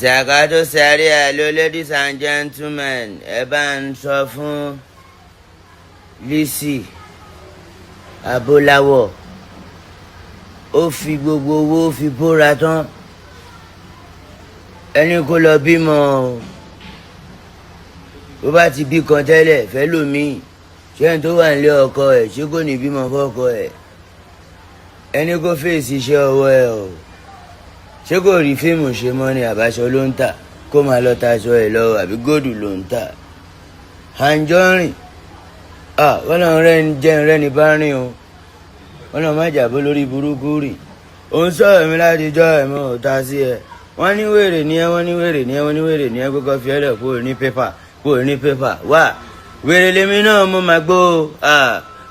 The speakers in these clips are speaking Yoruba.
Ṣàkátó sáré hello ladies and gentlemen, ẹ bá ń sọ fún LIZZY ABOLÀWO ó fi gbogbo owó fi bóra tán ẹni kó lọ bímọ bó bá ti bí kan tẹ́lẹ̀ fẹ́ lòmíì ṣé n tó wà nílé ọkọ ẹ̀ ṣé kò ní bímọ fọ́kọ ẹ̀ ẹni kó fèsì iṣẹ́ ọwọ́ ẹ̀ o ṣé kò rí fíìmù ṣe mọ́ ni àbáṣọ ló ń tà kó máa lọ taṣọ ẹ̀ lọ àbí góòdù ló ń tà ANJORIN wọ́n náà jẹ́ rẹ́ni bá rìn o wọ́n náà má jàbọ́ lórí burúkú rì òun sọ̀rọ̀ mi láti jọ ẹ̀mọ́ ò ta sí ẹ wọ́n ní wèrè ní ẹ wọ́n ní wèrè ní ẹ wọ́n ní wèrè ní ẹ kókó fi ẹlẹ̀ kó ní pépà wá wèrè lèmi náà mo máa gbó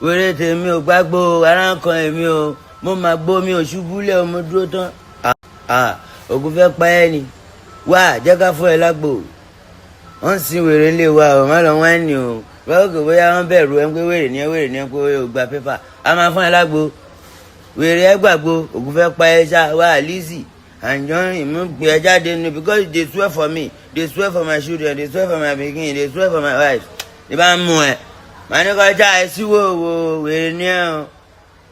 wèrè tèmi ò gbágbó ara ń kan èmi o mo máa gbó mi ò ṣubúlẹ̀ o mo dúró tán ògùn fẹ́ pa ẹ́ ni wá jẹ́ ká fún ẹ lágbo wọ́n sin wèrè ńlẹ̀ wa ò má lọ wọ́n ẹ̀nì o báwo kò bóyá wọ́n bẹ̀rù ẹ pé wèrè ní ẹ pé o gba pépà a máa fún ẹ lágbo wèrè ẹ gbàgbó ògùn fẹ́ pa ẹ ṣá wá LIZZY ANJORIN mú gbé ẹ jáde nínú because they swear for me they swear for my children they swear for my pikin they swear for my wife ní bá ń mú ẹ màá ní kọ́ já ẹ sí wòwò wèrè ní ẹ o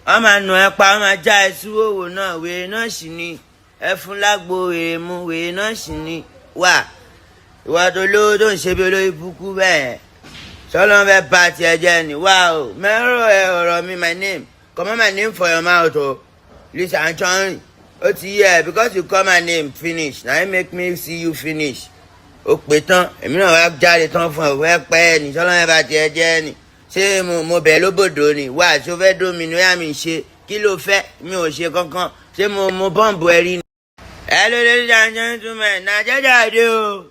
wọ́n máa nù ẹ pa wọ́n máa já ẹ sí wòwò náà wèrè náà sì ni ẹ fún lágbo wèrè mu wèrè náà sì ni wà ìwà tó lówó tó ń ṣe bí olóyè búkú bẹ́ẹ̀ sọlọ́n fẹ́ bá tiẹ̀ jẹ́ ni wà o mẹ́rọ ẹ ọ̀rọ̀ mi my name comot my name for your mouth o LIZZY ANJORIN ó ti yẹ because you call my name finish na it make me see you finish ó pé tán èmi náà wá jáde tán fún ẹ wẹ́ pẹ́ ni sọlọ́n fẹ́ bá tiẹ̀ jẹ́ ni ṣé mo bẹ̀ lóbòdò ni wà tó fẹ́ dóminú yá mi ṣe kí ló fẹ́ mi ò ṣe kankan ṣé mo bọ́ǹbù ẹ rí ni. Hello ladies and gentlemen, na jajade o.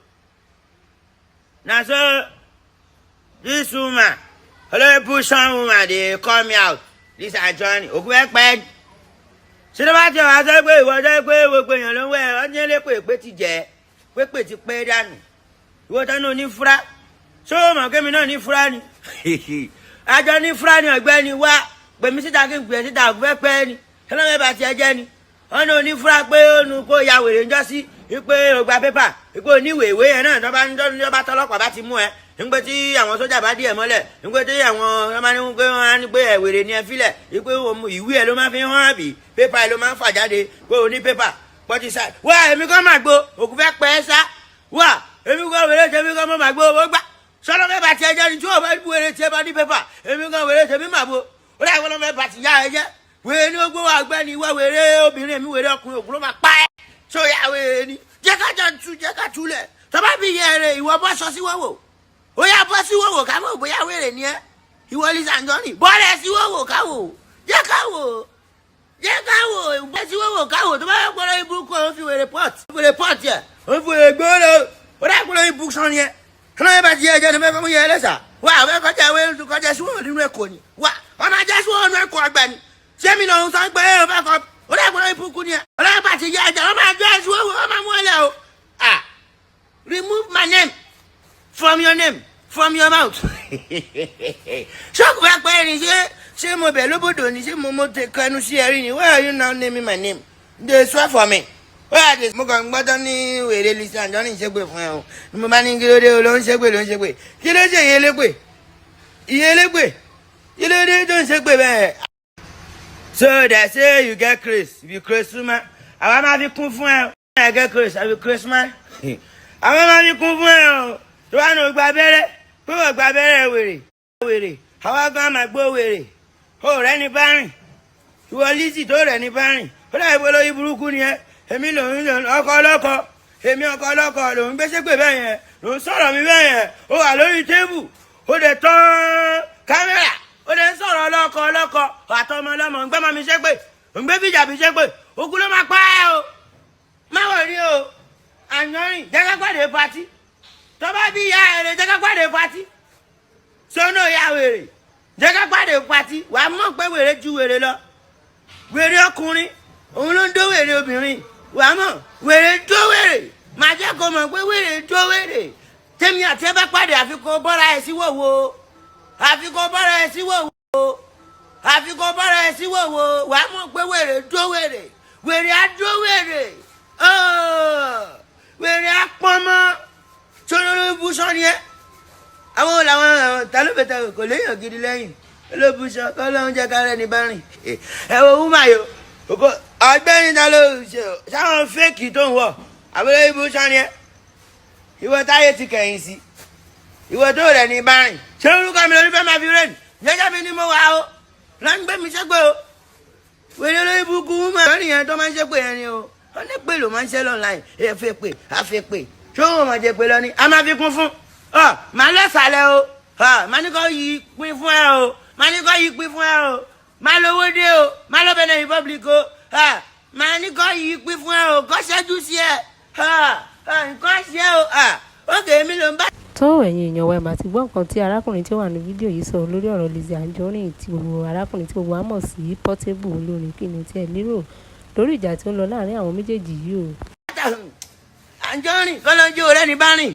Na so this woman, Oloriburuku woman, they call me out. LIZZY ANJORIN, òkú ẹ pẹ́. Ṣé ló bá ti wá sọ pé ìwọ jẹ́ pé gbogbo èèyàn ló ń wẹ̀ ọ́ ní ẹlẹ́pẹ̀ pé ti jẹ́ pé ti pé dànù. Ìwọ tán náà ní fúra. Ṣé o mọ̀ kémi náà ní fúra ni? Àjọ ní fúra ni ọ̀gbẹ́ni wá. Pèmí síta kí n pè é síta òkú ẹ pẹ́ ni. Ṣé ló fẹ́ bá tiẹ̀ jẹ́ ni? Ọ̀nà onífúra pé ó nu kó ya wèrè ńjọ́ sí wípé ó gba pépà wípé oníwèéwé yẹn náà tọ́ba tọ́lọ́pàá bá ti mú ẹ nígbà tí àwọn sójà bá dí ẹ mọ́lẹ̀ nígbà tí àwọn ọmọ ní pé wọ́n á ní pé ẹ̀wèrè ni ẹ filẹ̀ wípé ìwé ẹ ló máa fi hàn àbí pépà ẹ ló máa ń fà jáde pé o ní pépà pọ́tí sá wá èmi kọ́ máa gbó òkú fẹ́ pẹ́ ẹ sá wá èmi kọ́ wèrè tèmi kọ́ máa gbó owó gbá sọ́dọ̀ fẹ́ bá tiẹ̀ jẹ́ ni tí o bá wèrè tiẹ̀ bá ní pépà èmi kọ́ wèrè tèmi máa gbó ó dà wọ́n fẹ́ bá ti yá ẹ jẹ́ wèrè ní gbogbo wa gbẹ́ni ìwọ wèrè obìnrin mi wèrè ọkùnrin òkú ló máa pa ẹ́ tó yà wèrè ni jẹ́ ká túlẹ̀ tọ́ba bí yẹ rẹ̀ ìwọ bọ́ sọ sí wọ́wọ́ ó yà bọ́ sí wọ́wọ́ ká mọ̀ bóyá wèrè ni ẹ́ ìwọ LIZZY ANJORIN bọ́ọ̀lẹ̀ sí wọ́wọ́ káwò jẹ́ káwò bọ́ sí wọ́wọ́ káwò tó bá yẹ kó lóyún burúkú ó fi wèrè pọ́ọ̀tì ẹ̀ ó fi wèrè gbóòlò ó dà kó lóyún burúkú sọ́ni ẹ̀ kọ́nà yẹn bá ti yẹ ẹjẹ́ ní fẹ́ fún yẹ ẹlẹ́sà wà á fẹ́ kọjá sí wọ́wọ́ nínú ẹ̀kọ́ ni wà ọ̀nà ajá sí wọ́wọ́ nínú ẹ̀kọ́ àgbà ni sẹ́mi lòun sọ pé ó fẹ́ kọ́ ó dẹ́ gbọ́dọ̀ ìbùkún ni ẹ̀ ọlọ́yìn bá ti yẹ ẹ̀jẹ̀ wọ́n máa gbé ẹ̀sùn owó wọ́n máa mú ẹ lẹ́ o remove my name from your mouth ṣọ́ọ̀kù fẹ́ pẹ́ ni ṣé mo bẹ̀ lóbodò ni ṣé mo tẹ kẹnu sí ẹ̀rí ni why are you now naming my name they swear for me why are they mo kàn gbọ́dọ̀ ní wèrè LIZZY ANJORIN ṣègbè fún ẹ o ni mo bá ní kí ló dé o ló ń ṣègbè kí ló ṣe ìyẹlẹ́gbè kí ló dé tó ń ṣègbè bẹ́ẹ̀. So they say you get grace. If you grace woman, àwọn máa fi kún fún ẹ. I get grace, I will grace man. Àwọn máa fi kún fún ẹ o. Tó wà ní ògbà abẹ́rẹ́, pé wọ́n gba abẹ́rẹ́ wèrè. Àwọn gan máa gbó wèrè. O rẹ̀ ní bá rìn. Ìwọ LIZZY tó rẹ̀ ní bá rìn. Ó dà ìwé olóyún burúkú ni ẹ. Èmi lòun ọkọ ọlọ́kọ. Èmi ọkọ ọlọ́kọ lòun gbéṣẹ́ pè bẹ́ẹ̀ yẹn. Lòun sọ̀rọ̀ mi bẹ́ẹ̀ yẹn. Ó wà lórí tébù. Ó dẹ̀ tán kámẹ́rà. Ó lè sọ̀rọ̀ ọlọ́kọ àtọmọ ọlọ́mọ ń gbẹ́ mọ́ mi ṣépè ń gbé bíjà bí ṣépè ogun ló máa pa ẹ́ o má wọ̀ rí o ANJORIN jẹ́ ká pàdé patí tó bá bí ìyá ẹ̀rẹ̀ jẹ́ ká pàdé patí sọ́nà ìyá wèrè jẹ́ ká pàdé patí wàá mọ̀ pé wèrè ju wèrè lọ wèrè ọkùnrin òun ló ń dó wèrè obìnrin wàá mọ̀ wèrè dó wèrè màá jẹ́ kó mọ̀ pé wèrè dó wèrè tèmi àti ẹ bá pàdé àfikún bọ́ra ẹ̀ sí wòwò àfikún bọ́ra ẹ̀ sí wòwò wàá mọ̀ pé wèrè dó wèrè á dó wèrè wèrè apọ́nmọ́ olóríbùsọ ni ẹ́ àwọn làwọn ta ló bẹ̀tẹ̀ kò léèyàn gidi lẹ́yìn olóbùsọ kọ́ ló ń jẹ́ kárẹ́ ní bá rìn ẹ wo wúmà yìí ọgbẹ́ni ta ló ṣe sáwọn fẹ́ẹ̀kì tó ń wọ̀ àbúrò ibùsọ ni ẹ́ ìwọ táyé ti kẹ̀yìn sí ìwọ tó rẹ̀ ní bá rìn ṣé orúkọ mi lórí fẹ́ máa fi rẹ́ni jẹ́jẹ́ mi ni mo wà o lọ́ngbẹ́ mi ṣẹ́gbẹ́ o wèrè lórí ibùkún wúmà lórí yẹn tó máa ń ṣẹ́gbẹ́ yẹn ni o wọ́n ní pé ló máa ń ṣẹ́ lọ́nláìn ẹ fẹ́ pé a fẹ́ pé ṣé òun máa jẹ pé lọ ni a máa fi kún fún máa lọ́sàlẹ̀ o máa ní kọ́ yí pín fún ẹ o máa ní kọ́ yí pín fún ẹ o máa lówó dé o máa lọ Benin Republic o máa ní kọ́ yí pín fún ẹ o kọ́ ṣẹ́jú sí ẹ nǹkan ṣe o ókè mi ló ń bá. tó ẹ̀yin èèyàn wa ẹ̀ máa ti gbọ́ nǹkan tí arákùnrin tí ó wà ní fídíò yìí sọ lórí ọ̀rọ̀ Lizzy Anjorin tí gbogbo arákùnrin tí gbogbo wa mọ̀ sí Portable olórin kí ni tí ẹ lérò lórí ìjà tí ó ń lọ láàrin àwọn méjèèjì yìí o. Anjorin kọ́ ló ń jó rẹ́ni bá rìn.